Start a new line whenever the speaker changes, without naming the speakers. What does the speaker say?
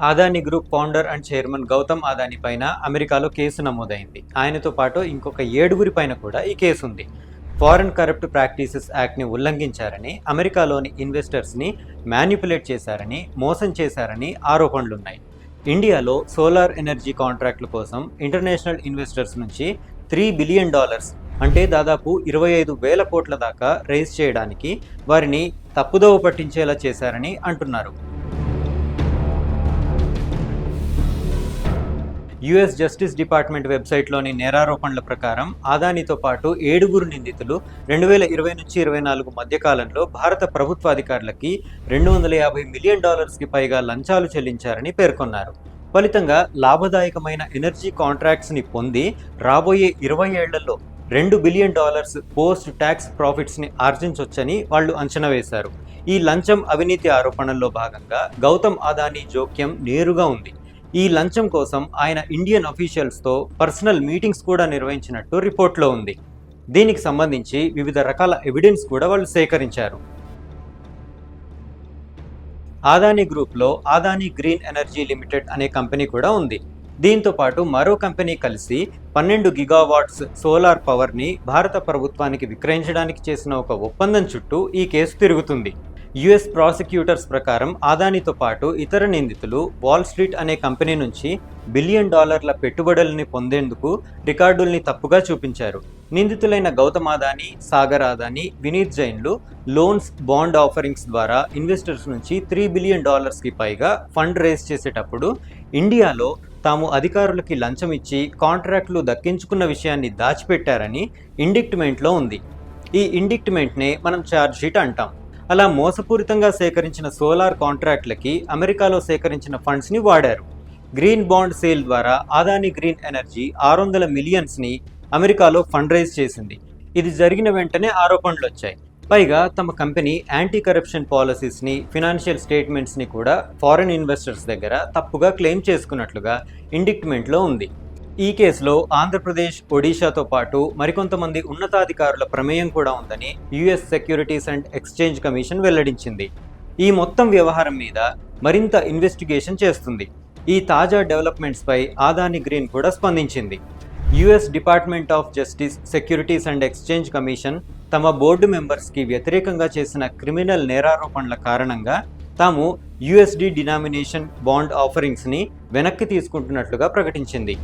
Adani group founder and chairman Gautam Adani పైన అమెరికాలో case నమోదైంది. ఆయనతో పాటు ఇంకొక 7 పైన కూడా ఈ కేసు ఉంది. ఫారెన్ కరప్ట్ ప్రాక్టీసెస్ యాక్ట్ని ఉల్లంఘించారని, అమెరికాలోని ఇన్వెస్టర్స్ని మ్యానిపులేట్ చేశారని, మోసం చేశారని ఆరోపణలున్నాయి. ఇండియాలో సోలార్ ఎనర్జీ కాంట్రాక్టుల కోసం ఇంటర్నేషనల్ ఇన్వెస్టర్స్ నుంచి $3 బిలియన్ అంటే దాదాపు 25,000 కోట్ల దాకా రైజ్ చేయడానికి వారిని తప్పుదోవ పట్టించేలా చేశారని అంటున్నారు. యుఎస్ జస్టిస్ డిపార్ట్మెంట్ వెబ్సైట్లోని నేరారోపణల ప్రకారం అదానీతో పాటు 7 నిందితులు 2020 నుంచి 24 మధ్యకాలంలో భారత ప్రభుత్వ అధికారులకి $250 మిలియన్ పైగా లంచాలు చెల్లించారని పేర్కొన్నారు. ఫలితంగా లాభదాయకమైన ఎనర్జీ కాంట్రాక్ట్స్ని పొంది రాబోయే 20 ఏళ్లలో $2 బిలియన్ పోస్ట్ ట్యాక్స్ ప్రాఫిట్స్ని ఆర్జించొచ్చని వాళ్ళు అంచనా వేశారు. ఈ లంచం అవినీతి ఆరోపణల్లో భాగంగా గౌతమ్ అదానీ జోక్యం నేరుగా ఉంది. ఈ లంచం కోసం ఆయన ఇండియన్ అఫీషియల్స్తో పర్సనల్ మీటింగ్స్ కూడా నిర్వహించినట్టు రిపోర్ట్లో ఉంది. దీనికి సంబంధించి వివిధ రకాల ఎవిడెన్స్ కూడా వాళ్ళు సేకరించారు. అదానీ గ్రూప్లో అదానీ గ్రీన్ ఎనర్జీ లిమిటెడ్ అనే కంపెనీ కూడా ఉంది. దీంతో పాటు మరో కంపెనీ కలిసి 12 గిగావాట్స్ సోలార్ పవర్ని భారత ప్రభుత్వానికి విక్రయించడానికి చేసిన ఒక ఒప్పందం చుట్టూ ఈ కేసు తిరుగుతుంది. యుఎస్ ప్రాసిక్యూటర్స్ ప్రకారం అదానీతో పాటు ఇతర నిందితులు వాల్ స్ట్రీట్ అనే కంపెనీ నుంచి $1 బిలియన్ పెట్టుబడుల్ని పొందేందుకు రికార్డుల్ని తప్పుగా చూపించారు. నిందితులైన గౌతమ్ అదానీ, సాగర్ అదానీ, వినీత్ జైన్లు లోన్స్, బాండ్ ఆఫరింగ్స్ ద్వారా ఇన్వెస్టర్స్ నుంచి $3 బిలియన్ పైగా ఫండ్ రేస్ చేసేటప్పుడు ఇండియాలో తాము అధికారులకి లంచం ఇచ్చి కాంట్రాక్టులు దక్కించుకున్న విషయాన్ని దాచిపెట్టారని ఇండిక్ట్మెంట్లో ఉంది. ఈ ఇండిక్ట్మెంట్నే మనం ఛార్జ్ షీట్ అంటాం. అలా మోసపూరితంగా సేకరించిన సోలార్ కాంట్రాక్ట్లకి అమెరికాలో సేకరించిన ఫండ్స్ని వాడారు. గ్రీన్ బాండ్ సేల్ ద్వారా అదానీ గ్రీన్ ఎనర్జీ 600 మిలియన్స్ని అమెరికాలో ఫండ్ రైజ్ చేసింది. ఇది జరిగిన వెంటనే ఆరోపణలు వచ్చాయి. పైగా తమ కంపెనీ యాంటీ కరప్షన్ పాలసీస్ని, ఫినాన్షియల్ స్టేట్మెంట్స్ని కూడా ఫారెన్ ఇన్వెస్టర్స్ దగ్గర తప్పుగా క్లెయిమ్ చేసుకున్నట్లుగా ఇండిక్ట్మెంట్లో ఉంది. ఈ కేసులో ఆంధ్రప్రదేశ్, ఒడిశాతో పాటు మరికొంతమంది ఉన్నతాధికారుల ప్రమేయం కూడా ఉందని US securities and exchange commission వెల్లడించింది. ఈ మొత్తం వ్యవహారం మీద మరింత ఇన్వెస్టిగేషన్ చేస్తుంది. ఈ తాజా డెవలప్మెంట్స్పై అదానీ గ్రీన్ కూడా స్పందించింది. US department of justice, securities and exchange commission తమ బోర్డు మెంబర్స్కి వ్యతిరేకంగా చేసిన క్రిమినల్ నేరారోపణల కారణంగా తాము యుఎస్డి డినామినేషన్ బాండ్ ఆఫరింగ్స్ని వెనక్కి తీసుకుంటున్నట్లుగా ప్రకటించింది.